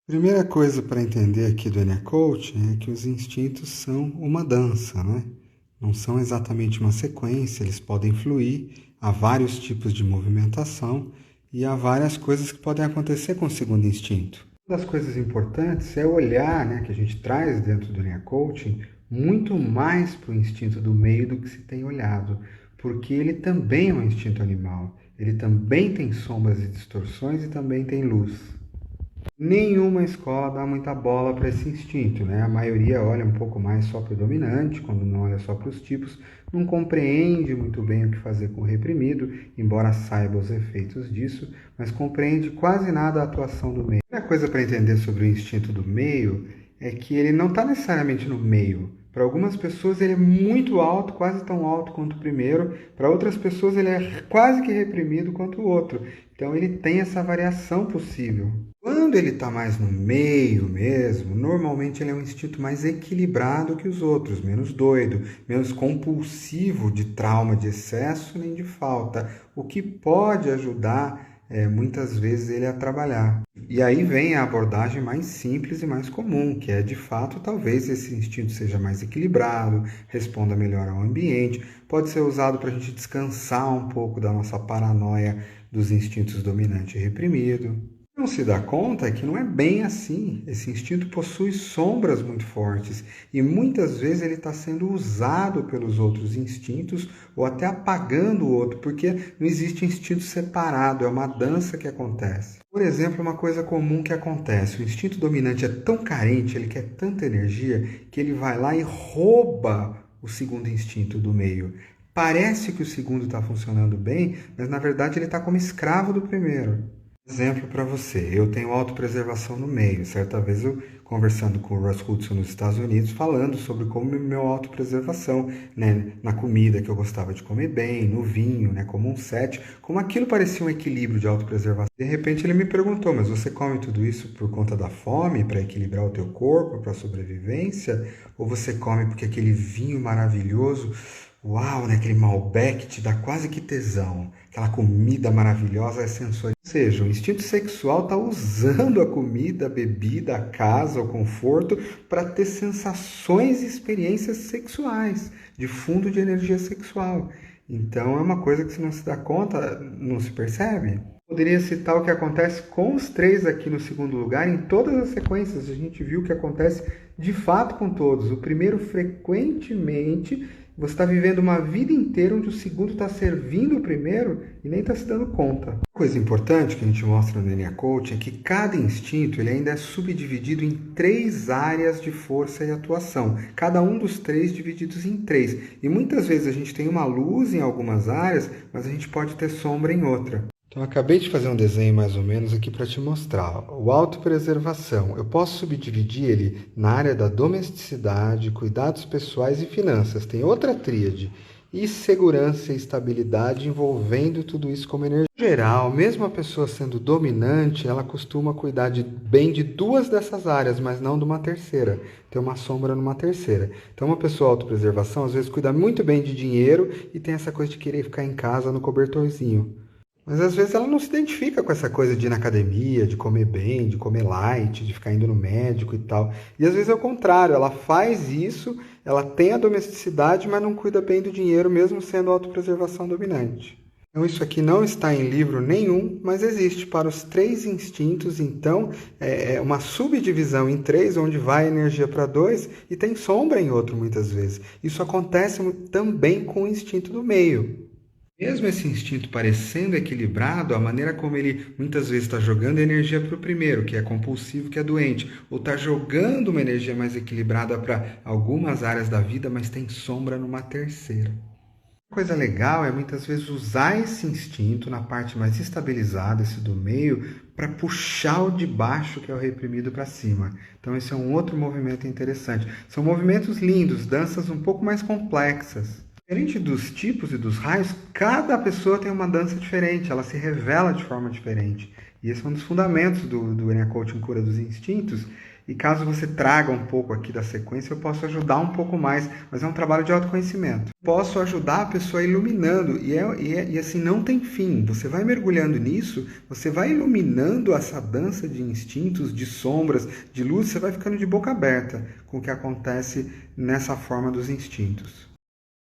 Primeira coisa para entender aqui do NA Coaching é que os instintos são uma dança, né? Não são exatamente uma sequência, eles podem fluir, há vários tipos de movimentação e há várias coisas que podem acontecer com o segundo instinto. Uma das coisas importantes é olhar, né, que a gente traz dentro do NA Coaching, muito mais para o instinto do meio do que se tem olhado, porque ele também é um instinto animal, ele também tem sombras e distorções e também tem luz. Nenhuma escola dá muita bola para esse instinto, né? A maioria olha um pouco mais só para o dominante, quando não olha só para os tipos, não compreende muito bem o que fazer com o reprimido, embora saiba os efeitos disso, mas compreende quase nada a atuação do meio. A primeira coisa para entender sobre o instinto do meio é que ele não está necessariamente no meio. Para algumas pessoas ele é muito alto, quase tão alto quanto o primeiro. Para outras pessoas ele é quase que reprimido quanto o outro. Então ele tem essa variação possível. Quando ele está mais no meio mesmo, normalmente ele é um instinto mais equilibrado que os outros, menos doido, menos compulsivo de trauma de excesso nem de falta, o que pode ajudar muitas vezes ele a trabalhar. E aí vem a abordagem mais simples e mais comum, que é de fato talvez esse instinto seja mais equilibrado, responda melhor ao ambiente, pode ser usado para a gente descansar um pouco da nossa paranoia dos instintos dominante e reprimido. Não se dá conta que não é bem assim. Esse instinto possui sombras muito fortes e muitas vezes ele está sendo usado pelos outros instintos ou até apagando o outro, porque não existe instinto separado, é uma dança que acontece. Por exemplo, uma coisa comum que acontece, o instinto dominante é tão carente, ele quer tanta energia, que ele vai lá e rouba o segundo instinto do meio. Parece que o segundo está funcionando bem, mas na verdade ele está como escravo do primeiro. Exemplo para você, eu tenho autopreservação no meio. Certa vez eu conversando com o Russ Hudson nos Estados Unidos, falando sobre como meu autopreservação, né, na comida que eu gostava de comer bem, no vinho, né, como um set, como aquilo parecia um equilíbrio de autopreservação. De repente ele me perguntou, mas você come tudo isso por conta da fome, para equilibrar o teu corpo, para a sobrevivência? Ou você come porque aquele vinho maravilhoso, uau, né, aquele Malbec te dá quase que tesão, aquela comida maravilhosa é sensorial. Ou seja, o instinto sexual está usando a comida, a bebida, a casa, o conforto para ter sensações e experiências sexuais, de fundo de energia sexual. Então é uma coisa que se não se dá conta, não se percebe. Poderia citar o que acontece com os três aqui no segundo lugar, em todas as sequências. A gente viu o que acontece de fato com todos. O primeiro, frequentemente, você está vivendo uma vida inteira onde o segundo está servindo o primeiro e nem está se dando conta. Uma coisa importante que a gente mostra no NA Coaching é que cada instinto ele ainda é subdividido em 3 áreas de força e atuação. Cada um dos 3 divididos em 3. E muitas vezes a gente tem uma luz em algumas áreas, mas a gente pode ter sombra em outra. Então, eu acabei de fazer um desenho mais ou menos aqui para te mostrar. O autopreservação, eu posso subdividir ele na área da domesticidade, cuidados pessoais e finanças. Tem outra tríade. E segurança e estabilidade envolvendo tudo isso como energia. Em geral, mesmo a pessoa sendo dominante, ela costuma cuidar bem de 2 dessas áreas, mas não de uma terceira. Tem uma sombra numa terceira. Então, uma pessoa autopreservação, às vezes, cuida muito bem de dinheiro e tem essa coisa de querer ficar em casa no cobertorzinho. Mas às vezes ela não se identifica com essa coisa de ir na academia, de comer bem, de comer light, de ficar indo no médico e tal. E às vezes é o contrário, ela faz isso, ela tem a domesticidade, mas não cuida bem do dinheiro, mesmo sendo autopreservação dominante. Então isso aqui não está em livro nenhum, mas existe para os 3 instintos, então é uma subdivisão em 3, onde vai energia para 2 e tem sombra em outro muitas vezes. Isso acontece também com o instinto do meio. Mesmo esse instinto parecendo equilibrado, a maneira como ele muitas vezes está jogando energia para o primeiro, que é compulsivo, que é doente, ou está jogando uma energia mais equilibrada para algumas áreas da vida, mas tem sombra numa terceira. Uma coisa legal é muitas vezes usar esse instinto na parte mais estabilizada, esse do meio, para puxar o de baixo, que é o reprimido, para cima. Então esse é um outro movimento interessante. São movimentos lindos, danças um pouco mais complexas. Diferente dos tipos e dos raios, cada pessoa tem uma dança diferente, ela se revela de forma diferente. E esse é um dos fundamentos do NA Coaching Cura dos Instintos. E caso você traga um pouco aqui da sequência, eu posso ajudar um pouco mais, mas é um trabalho de autoconhecimento. Posso ajudar a pessoa iluminando, e assim, não tem fim. Você vai mergulhando nisso, você vai iluminando essa dança de instintos, de sombras, de luz, você vai ficando de boca aberta com o que acontece nessa forma dos instintos.